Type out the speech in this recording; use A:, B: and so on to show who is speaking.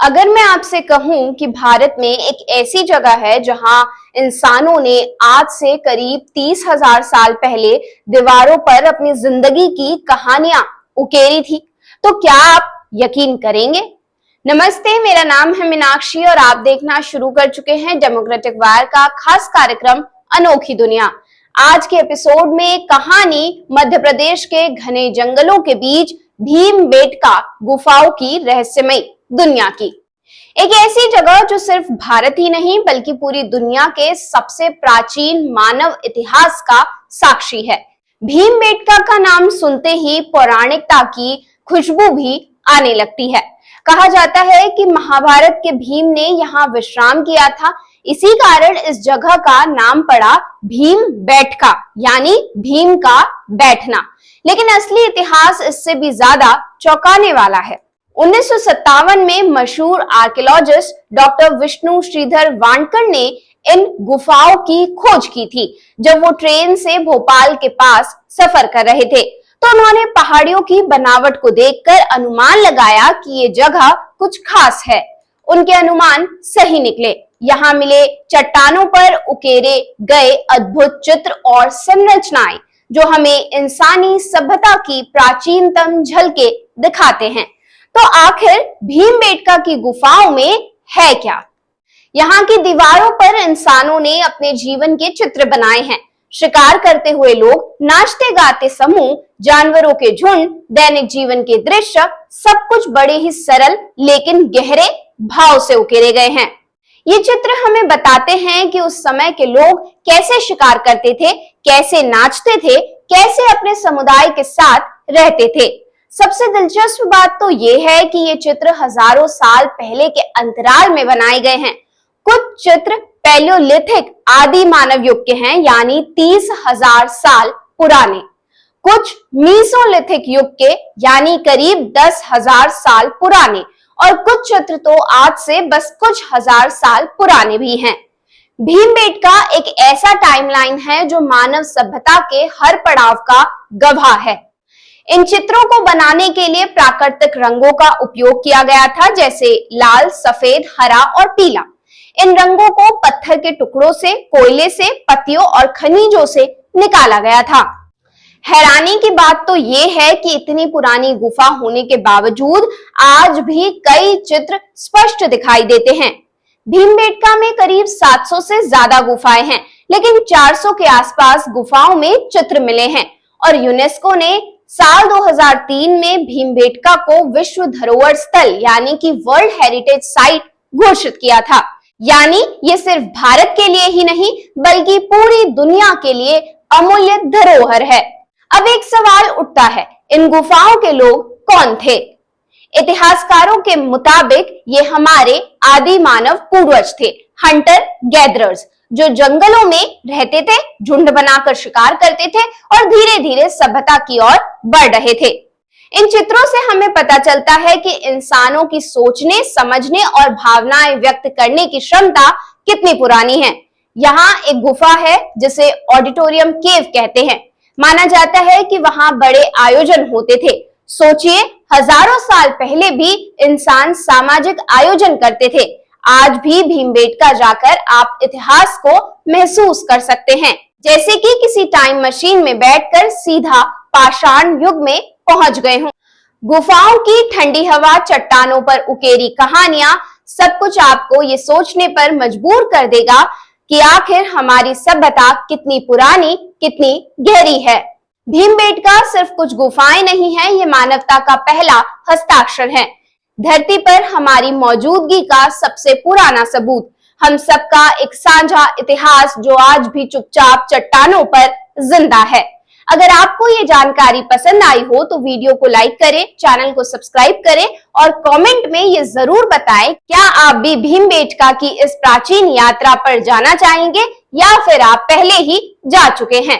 A: अगर मैं आपसे कहूं कि भारत में एक ऐसी जगह है जहां इंसानों ने आज से करीब 30,000 साल पहले दीवारों पर अपनी जिंदगी की कहानियां उकेरी थी, तो क्या आप यकीन करेंगे? नमस्ते, मेरा नाम है मीनाक्षी और आप देखना शुरू कर चुके हैं डेमोक्रेटिक वायर का खास कार्यक्रम अनोखी दुनिया। आज के एपिसोड में कहानी मध्य प्रदेश के घने जंगलों के बीच भीमबेटका गुफाओं की रहस्यमयी दुनिया की। एक ऐसी जगह जो सिर्फ भारत ही नहीं बल्कि पूरी दुनिया के सबसे प्राचीन मानव इतिहास का साक्षी है। भीमबेटका का नाम सुनते ही पौराणिकता की खुशबू भी आने लगती है। कहा जाता है कि महाभारत के भीम ने यहाँ विश्राम किया था, इसी कारण इस जगह का नाम पड़ा भीमबेटका, यानी भीम का बैठना। लेकिन असली इतिहास इससे भी ज्यादा चौंकाने वाला है। 1957 में मशहूर आर्कियोलॉजिस्ट डॉक्टर विष्णु श्रीधर वाणकर ने इन गुफाओं की खोज की थी। जब वो ट्रेन से भोपाल के पास सफर कर रहे थे तो उन्होंने पहाड़ियों की बनावट को देखकर अनुमान लगाया कि ये जगह कुछ खास है। उनके अनुमान सही निकले। यहाँ मिले चट्टानों पर उकेरे गए अद्भुत चित्र और संरचनाएं जो हमें इंसानी सभ्यता की प्राचीनतम झलके दिखाते हैं। तो आखिर भीमबेटका की गुफाओं में है क्या? यहाँ की दीवारों पर इंसानों ने अपने जीवन के चित्र बनाए हैं। शिकार करते हुए लोग, नाचते गाते समूह, जानवरों के झुंड, दैनिक जीवन के दृश्य, सब कुछ बड़े ही सरल लेकिन गहरे भाव से उकेरे गए हैं। ये चित्र हमें बताते हैं कि उस समय के लोग कैसे शिकार करते थे, कैसे नाचते थे, कैसे अपने समुदाय के साथ रहते थे। सबसे दिलचस्प बात तो ये है कि ये चित्र हजारों साल पहले के अंतराल में बनाए गए हैं। कुछ चित्र पैलियोलिथिक आदि मानव युग के हैं, यानी 30,000 साल पुराने। कुछ मीसोलिथिक युग के, यानी करीब 10,000 साल पुराने, और कुछ चित्र तो आज से बस कुछ हजार साल पुराने भी हैं। भीमबेटका एक ऐसा टाइमलाइन है जो मानव सभ्यता के हर पड़ाव का गवाह है। इन चित्रों को बनाने के लिए प्राकृतिक रंगों का उपयोग किया गया था, जैसे लाल, सफेद, हरा और पीला। इन रंगों को पत्थर के टुकड़ों से, कोयले से, पत्तियों और खनिजों से निकाला गया था। हैरानी की बात तो ये है कि इतनी पुरानी गुफा होने के बावजूद आज भी कई चित्र स्पष्ट दिखाई देते हैं। भीमबेटका में करीब 700 से ज्यादा गुफाएं हैं, लेकिन 400 के आसपास गुफाओं में चित्र मिले हैं। और यूनेस्को ने साल 2003 में भीमबेटका को विश्व धरोहर स्थल यानी कि वर्ल्ड हेरिटेज साइट घोषित किया था। यानी ये सिर्फ भारत के लिए ही नहीं बल्कि पूरी दुनिया के लिए अमूल्य धरोहर है। अब एक सवाल उठता है, इन गुफाओं के लोग कौन थे? इतिहासकारों के मुताबिक ये हमारे आदि मानव पूर्वज थे, हंटर गैदरर्स, जो जंगलों में रहते थे, झुंड बनाकर शिकार करते थे और धीरे धीरे सभ्यता की ओर बढ़ रहे थे। इन चित्रों से हमें पता चलता है कि इंसानों की सोचने, समझने और भावनाएं व्यक्त करने की क्षमता कितनी पुरानी है। यहाँ एक गुफा है जिसे ऑडिटोरियम केव कहते हैं। माना जाता है कि वहां बड़े आयोजन होते थे। सोचिए, हजारों साल पहले भी इंसान सामाजिक आयोजन करते थे। आज भी भीमबेटका जाकर आप इतिहास को महसूस कर सकते हैं, जैसे कि किसी टाइम मशीन में बैठकर सीधा पाषाण युग में पहुंच गए हों। गुफाओं की ठंडी हवा, चट्टानों पर उकेरी कहानियां, सब कुछ आपको ये सोचने पर मजबूर कर देगा कि आखिर हमारी सभ्यता कितनी पुरानी, कितनी गहरी है। भीमबेटका सिर्फ कुछ गुफाएं नहीं है, ये मानवता का पहला हस्ताक्षर है। धरती पर हमारी मौजूदगी का सबसे पुराना सबूत, हम सबका एक साझा इतिहास जो आज भी चुपचाप चट्टानों पर जिंदा है। अगर आपको ये जानकारी पसंद आई हो तो वीडियो को लाइक करें, चैनल को सब्सक्राइब करें और कमेंट में ये जरूर बताएं, क्या आप भी भीमबेटका की इस प्राचीन यात्रा पर जाना चाहेंगे या फिर आप पहले ही जा चुके हैं।